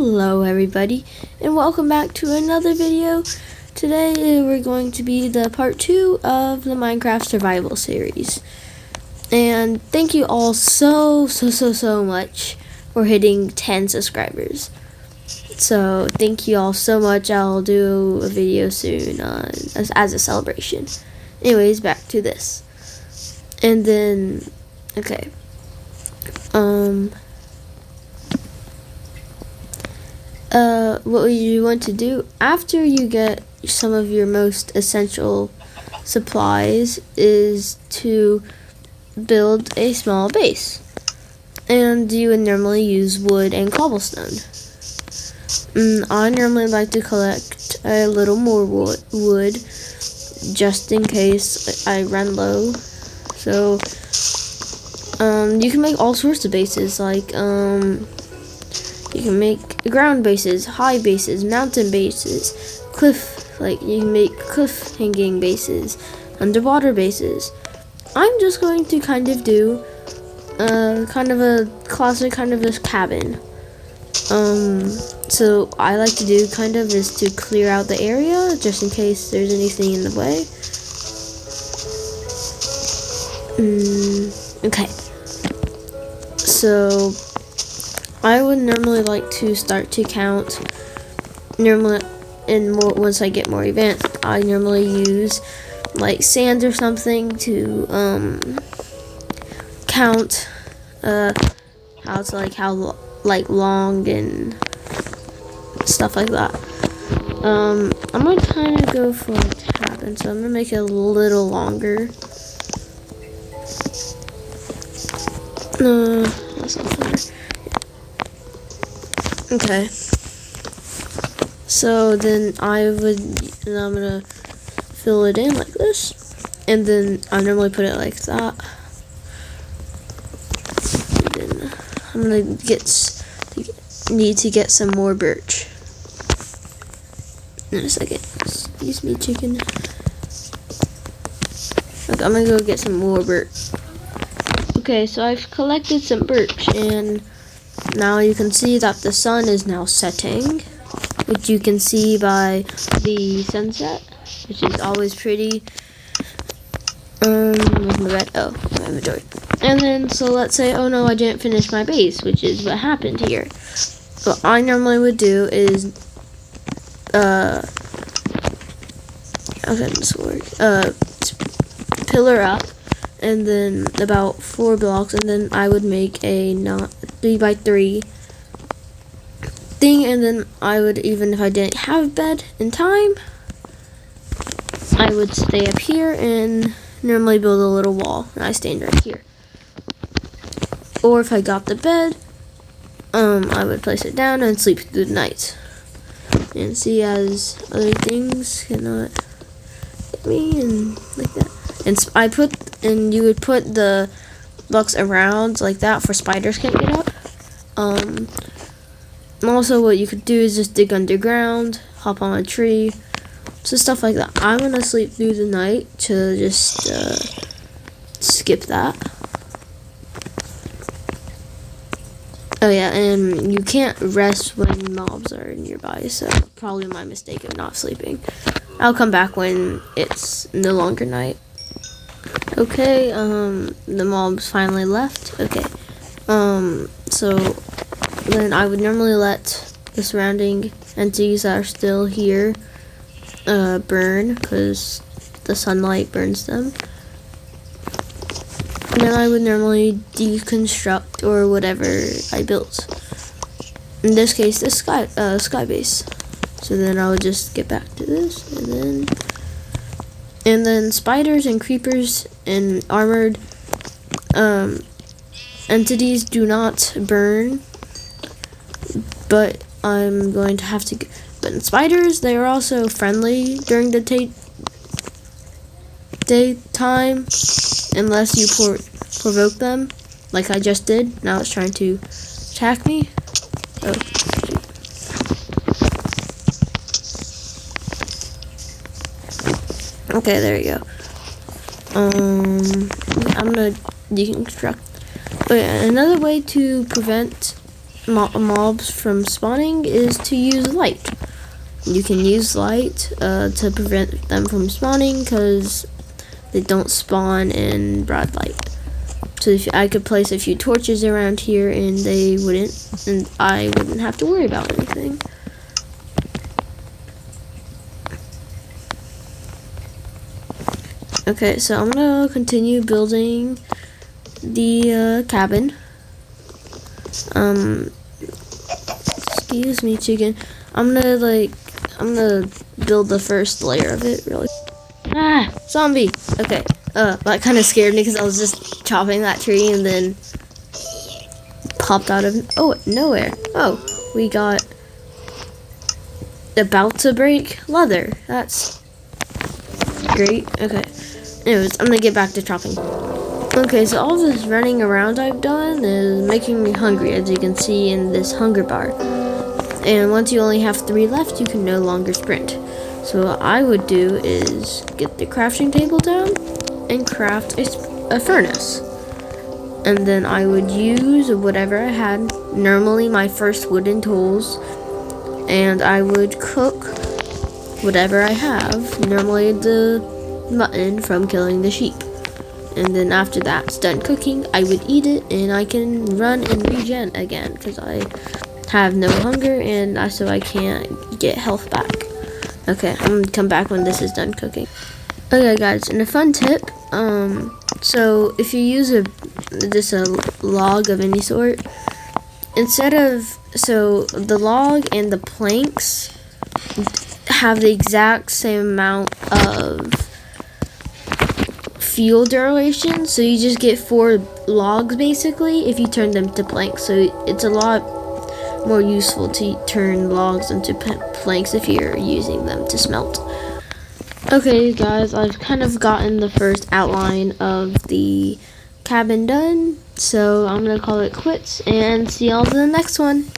Hello everybody, and welcome back to another video. Today we're going to be the part 2 of the Minecraft survival series. And thank you all so much for hitting 10 subscribers. So thank you all so much. I'll do a video soon as a celebration. Anyways, back to this. And then, okay. What you want to do after you get some of your most essential supplies is to build a small base. And you would normally use wood and cobblestone. I normally like to collect a little more wood just in case I run low. So you can make all sorts of bases, like you can make ground bases, high bases, mountain bases, you can make cliff hanging bases, underwater bases. I'm just going to kind of do kind of a classic kind of this cabin. So I like to do kind of is to clear out the area just in case there's anything in the way. Okay. So I would normally like to start to count. Once I get more advanced, I normally use like sand or something to count how long and stuff like that. I'm gonna kind of go for a cabin, so I'm gonna make it a little longer. That's not fair. Okay. So then I'm gonna fill it in like this, and then I normally put it like that. And then I'm gonna need to get some more birch. In a second. Excuse me, chicken. Okay, I'm gonna go get some more birch. Okay, so I've collected some birch, and now you can see that the sun is now setting, which you can see by the sunset, which is always pretty. Where's my bed? Oh, my inventory. And then, so let's say, oh no, I didn't finish my base, which is what happened here. What I normally would do is, how can this work? Pillar up, and then about 4 blocks, and then I would make a 3x3 thing, and then I would, even if I didn't have a bed in time, I would stay up here and normally build a little wall, and I stand right here. Or if I got the bed, I would place it down and sleep through the night. And see, as other things cannot get me, and like that. And you would put the blocks around like that for spiders can't get up. Also, what you could do is just dig underground, hop on a tree, so stuff like that. I'm gonna sleep through the night to just skip that. Oh yeah, and you can't rest when mobs are nearby, so probably my mistake of not sleeping. I'll come back when it's no longer night. Okay, the mobs finally left. Okay, so then I would normally let the surrounding entities that are still here burn, because the sunlight burns them. And then I would normally deconstruct or whatever I built. In this case, the sky base. So then I would just get back to this, and then spiders and creepers and armored entities do not burn, but I'm going to have to. But in spiders, they are also friendly during the daytime, unless you provoke them, like I just did. Now it's trying to attack me. Oh. Okay, there you go. I'm gonna deconstruct. But another way to prevent mobs from spawning is to use light. You can use light to prevent them from spawning because they don't spawn in broad light. So if I could place a few torches around here and they wouldn't, and I wouldn't have to worry about anything. Okay, so I'm gonna continue building the cabin. Excuse me, chicken. I'm gonna build the first layer of it really. Ah, zombie. Okay. That kind of scared me because I was just chopping that tree and then popped out of nowhere. Oh, we got about to break leather. That's great. Okay. Anyways, I'm gonna get back to chopping. Okay, so all this running around I've done is making me hungry, as you can see in this hunger bar. And once you only have 3 left, you can no longer sprint. So what I would do is get the crafting table down and craft a furnace. And then I would use whatever I had, normally my first wooden tools, and I would cook whatever I have, normally the mutton from killing the sheep. And then after that's done cooking, I would eat it and I can run and regen again because I have no hunger and so I can't get health back. Okay, I'm gonna come back when this is done cooking. Okay guys, and a fun tip, so if you use a log of any sort, so the log and the planks have the exact same amount of fuel duration, so you just get 4 logs basically if you turn them to planks. So it's a lot more useful to turn logs into planks if you're using them to smelt. Okay guys, I've kind of gotten the first outline of the cabin done, so I'm gonna call it quits and see y'all in the next one.